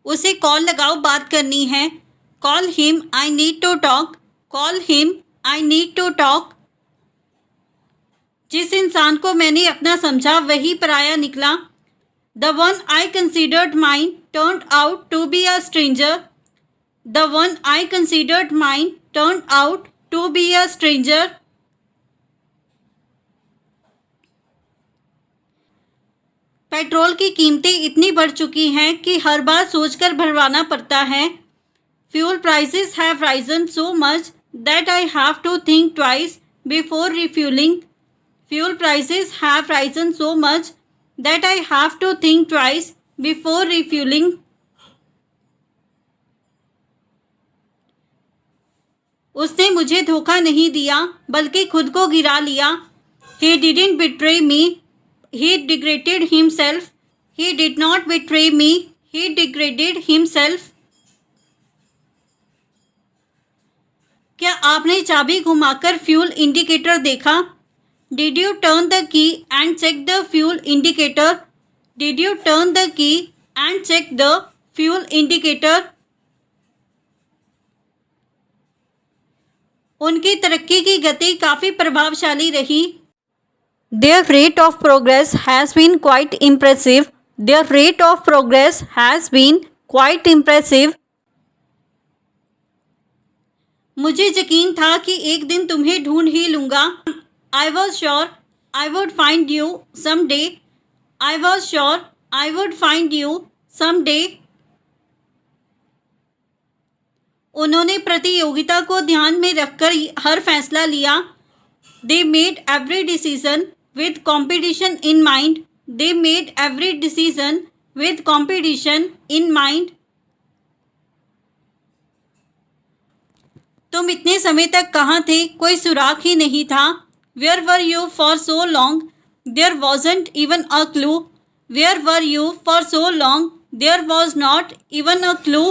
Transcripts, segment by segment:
उसे कॉल लगाओ, बात करनी है। Call him, I need to talk. Call him, I need to talk. जिस इंसान को मैंने अपना समझा वही पराया निकला। The one I considered mine turned out to be a stranger. The one I considered mine turned out to be a stranger. Petrol की कीमतें इतनी बढ़ चुकी हैं कि हर बार सोचकर भरवाना पड़ता है। Fuel prices have risen so much that I have to think twice before refuelling. Fuel prices have risen so much that I have to think twice before refuelling. उसने मुझे धोखा नहीं दिया बल्कि खुद को गिरा लिया। He didn't betray me. He degraded himself. He did not betray me. He degraded himself. क्या आपने चाबी घुमाकर फ्यूल इंडिकेटर देखा? Did you turn the key and check the fuel indicator? Did you turn the key and check the fuel indicator? उनकी तरक्की की गति काफ़ी प्रभावशाली रही। Their rate of progress has been quite impressive. Their rate of progress has been quite impressive. मुझे यकीन था कि एक दिन तुम्हें ढूंढ ही लूँगा। I was sure I would find you someday. I was sure I would find you someday. उन्होंने प्रतियोगिता को ध्यान में रखकर हर फैसला लिया। They made every decision with competition in mind. They made every decision with competition in mind. तुम इतने समय तक कहाँ थे? कोई सुराग ही नहीं था। Where were you for so long? There wasn't even a clue. Where were you for so long? There was not even a clue.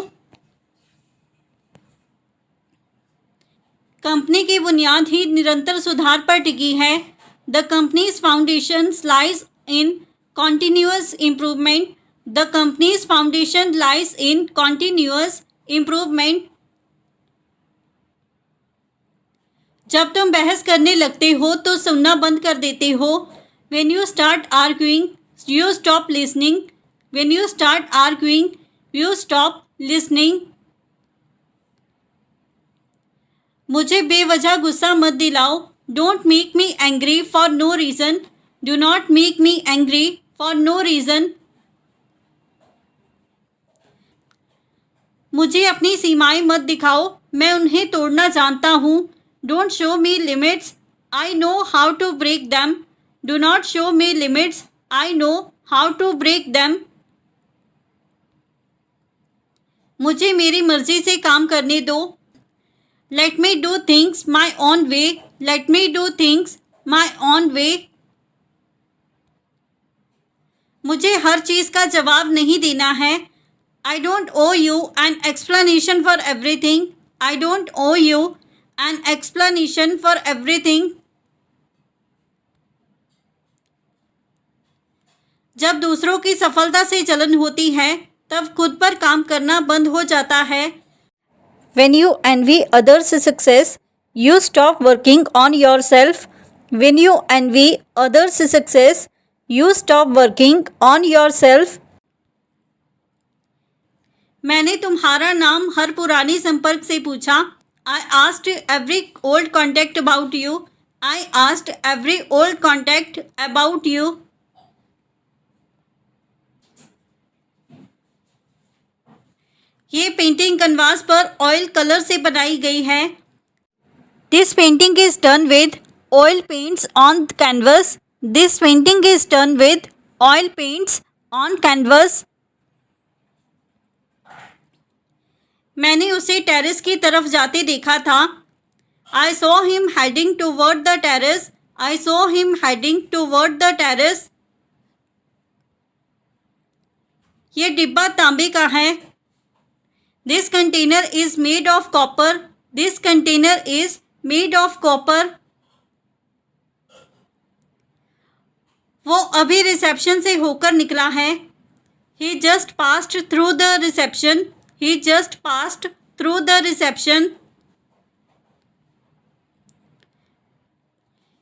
Company की बुनियाद ही निरंतर सुधार पर टिकी है। The companies foundation lies in continuous improvement. The companies foundation lies in continuous improvement. जब तुम बहस करने लगते हो तो सुनना बंद कर देते हो। When you start arguing, you stop listening. When you start arguing, you stop listening. मुझे बेवजह गुस्सा मत दिलाओ। Don't make me angry for no reason. Do not make me angry for no reason. मुझे अपनी सीमाएं मत दिखाओ, मैं उन्हें तोड़ना जानता हूँ। Don't show me limits, I know how to break them. Do not show me limits, I know how to break them. मुझे मेरी मर्जी से काम करने दो। Let me do things my own way. Let me do things my own way. मुझे हर चीज़ का जवाब नहीं देना है। I don't owe you an explanation for everything. I don't owe you an explanation for everything. जब दूसरों की सफलता से जलन होती है तब खुद पर काम करना बंद हो जाता है। When you envy others' success, you stop working on yourself. When you envy others' success, you stop working on yourself. मैंने तुम्हारा नाम हर पुरानी संपर्क से पूछा। I asked every old contact about you. I asked every old contact about you. ये painting canvas पर oil colour से बनाई गई है। This painting is done with oil paints on canvas. This painting is done with oil paints on canvas. मैंने उसे terrace की तरफ जाते देखा था। I saw him heading toward the terrace. I saw him heading toward the terrace. ये डिब्बा तांबे का है। This container is made of copper. This container is made of copper. वो अभी रिसेप्शन से होकर निकला है। He just passed through the reception. He just passed through the reception.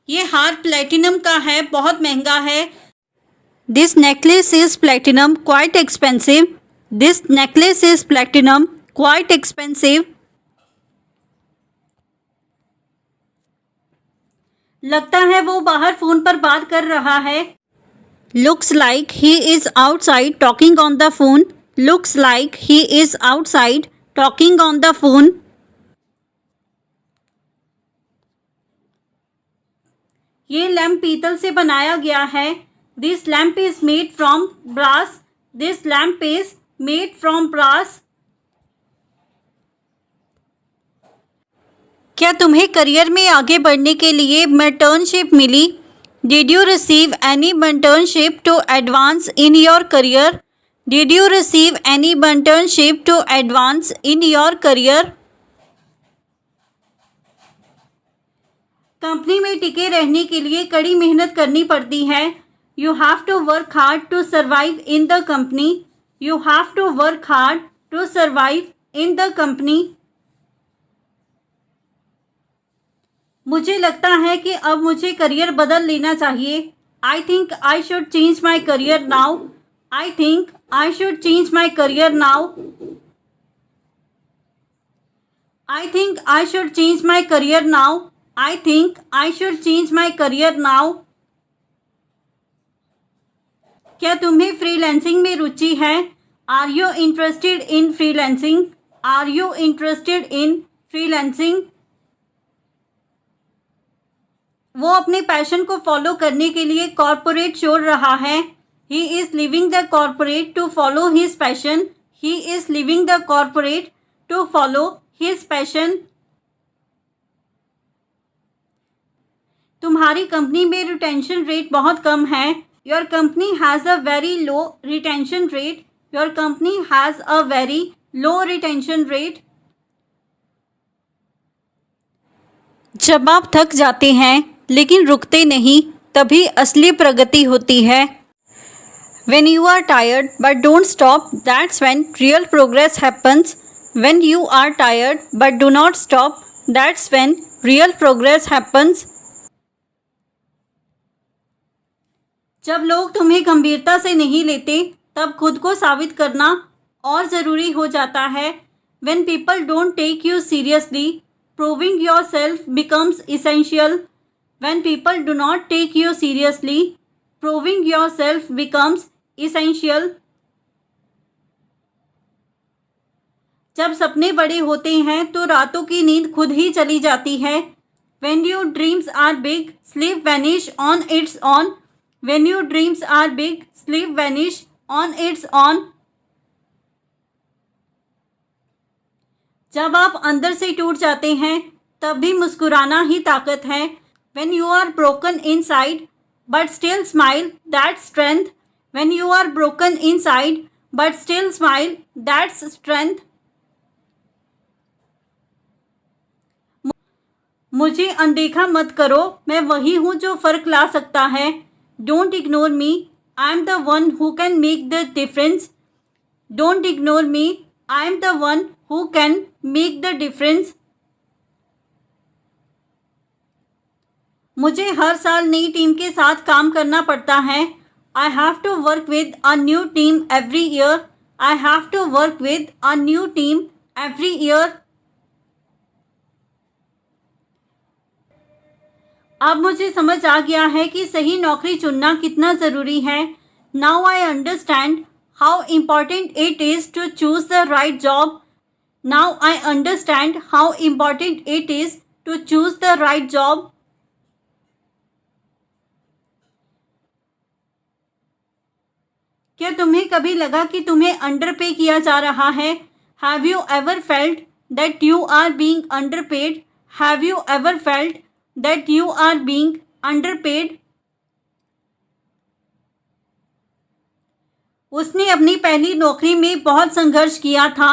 ये हार प्लेटिनम का है, बहुत महंगा है. This necklace is platinum, quite expensive. This necklace is platinum, quite expensive. लगता है वो बाहर फोन पर बात कर रहा है. Looks like he is outside talking on the phone. Looks like he is outside talking on the phone. ये लैम्प पीतल से बनाया गया है. This lamp is made from brass. This lamp is made from brass. क्या तुम्हें career में आगे बढ़ने के लिए मेंटरशिप मिली? Did you receive any mentorship to advance in your career? Did you receive any mentorship to advance in your career? Company में टिके रहने के लिए कड़ी मेहनत करनी पड़ती है. You have to work hard to survive in the company. You have to work hard to survive in the company. मुझे लगता है कि अब मुझे करियर बदल लेना चाहिए. I think I should change my career now. I think I should change my career now. I think I should change my career now. I think I should change my career now. क्या तुम्हें freelancing में रुचि है? Are you interested in freelancing? Are you interested in freelancing? वो अपने passion को follow करने के लिए कॉर्पोरेट छोड़ रहा है. He is leaving the corporate to follow his passion. He is leaving the corporate to follow his passion. तुम्हारी कंपनी में रिटेंशन रेट बहुत कम है. Your company has a very low retention rate. Your company has a very low retention rate. जब आप थक जाते हैं लेकिन रुकते नहीं, तभी असली प्रगति होती है. When you are tired but don't stop, that's when real progress happens. When you are tired but do not stop, that's when real progress happens. जब लोग तुम्हें गंभीरता से नहीं लेते, तब खुद को साबित करना और ज़रूरी हो जाता है. When people don't take you seriously, proving yourself becomes essential. When people do not take you seriously, proving yourself becomes essential. जब सपने बड़े होते हैं तो रातों की नींद खुद ही चली जाती है. When your dreams are big, sleep vanish on its own. When your dreams are big, sleep vanish on its own. जब आप अंदर से टूट जाते हैं, तब भी मुस्कुराना ही ताकत है. When you are broken inside, but still smile, that's strength. When you are broken inside, but still smile, that's strength. मुझे अनदेखा मत करो, मैं वही हूँ जो फ़र्क ला सकता है. Don't ignore me, I am the one who can make the difference. Don't ignore me, I am the one who can make the difference. मुझे हर साल नई टीम के साथ काम करना पड़ता है. I have to work with a new team every year. I have to work with a new team every year. अब मुझे समझ आ गया है कि सही नौकरी चुनना कितना ज़रूरी है. Now I understand how important it is to choose the right job. Now I understand how important it is to choose the right job. क्या तुम्हें कभी लगा कि तुम्हें अंडरपे किया जा रहा है? Have you ever felt that you are being underpaid? Have you ever felt that you are being underpaid? उसने अपनी पहली नौकरी में बहुत संघर्ष किया था.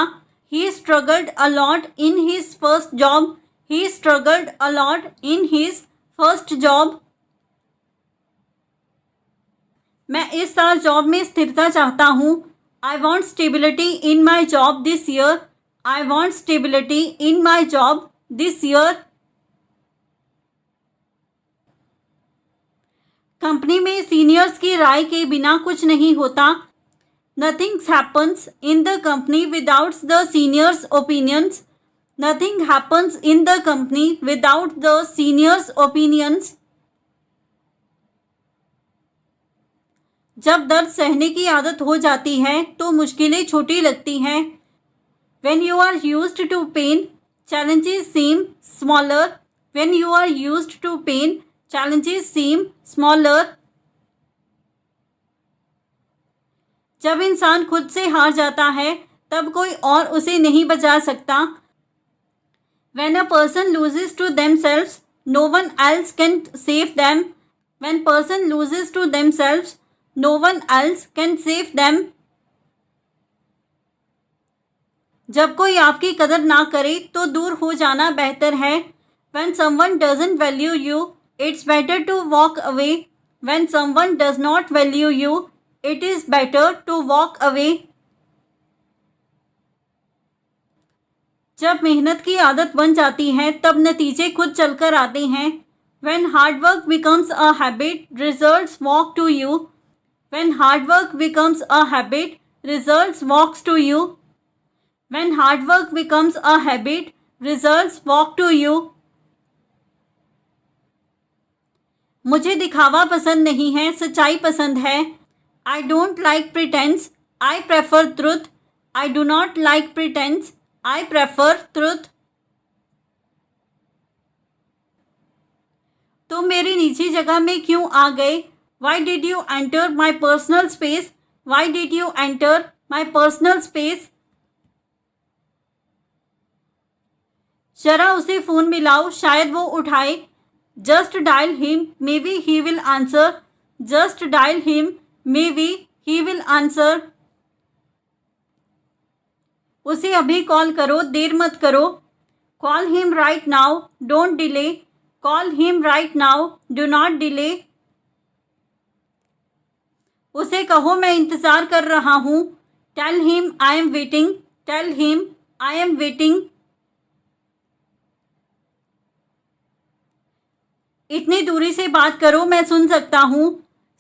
He struggled a lot in his first job. He struggled a lot in his first job. मैं इस साल जॉब में स्थिरता चाहता हूँ. I want stability in my job this year. I want stability in my job this year. Company में seniors की राय के बिना कुछ नहीं होता. Nothing happens in the company without the seniors' opinions. Nothing happens in the company without the seniors' opinions. जब दर्द सहने की आदत हो जाती है तो मुश्किलें छोटी लगती हैं. When you are used to pain, challenges seem smaller. When you are used to pain, challenges seem smaller. जब इंसान खुद से हार जाता है तब कोई और उसे नहीं बचा सकता. When a person loses to themselves, no one else can save them. When person loses to themselves, no one else can save them. जब कोई आपकी कदर ना करे तो दूर हो जाना बेहतर है. When someone doesn't value you, it's better to walk away. When someone does not value you, it is better to walk away. जब मेहनत की आदत बन जाती है तब नतीजे खुद चलकर आते हैं. When hard work becomes a habit, results walk to you. When hard work becomes a habit, results walks to you. When hard work becomes a habit, results walk to you. मुझे दिखावा पसंद नहीं है, सच्चाई पसंद है. I don't like pretense. I prefer truth. I do not like pretense. I prefer truth. तुम मेरी निजी जगह में क्यों आ गए? Why did you enter my personal space? Why did you enter my personal space? जरा उसे फोन मिलाओ, शायद वो उठाए. Just dial him, maybe he will answer. Just dial him, maybe he will answer. उसे अभी कॉल करो, देर मत करो. Call him right now, don't delay. Call him right now, do not delay. उसे कहो मैं इंतज़ार कर रहा हूँ. Tell him I am waiting. Tell him I am waiting. इतनी दूरी से बात करो, मैं सुन सकता हूँ.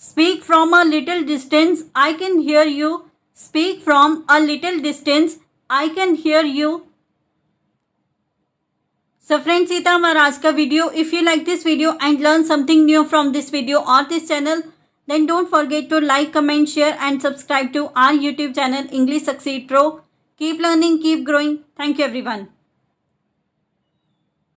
Speak from a little distance, I can hear you. Speak from a little distance, I can hear you. So friends, ये था हमारा आज का video. If you like this video and learn something new from this video or this channel, then don't forget to like, comment, share and subscribe to our YouTube channel English Succeed Pro. Keep learning, keep growing. Thank you everyone.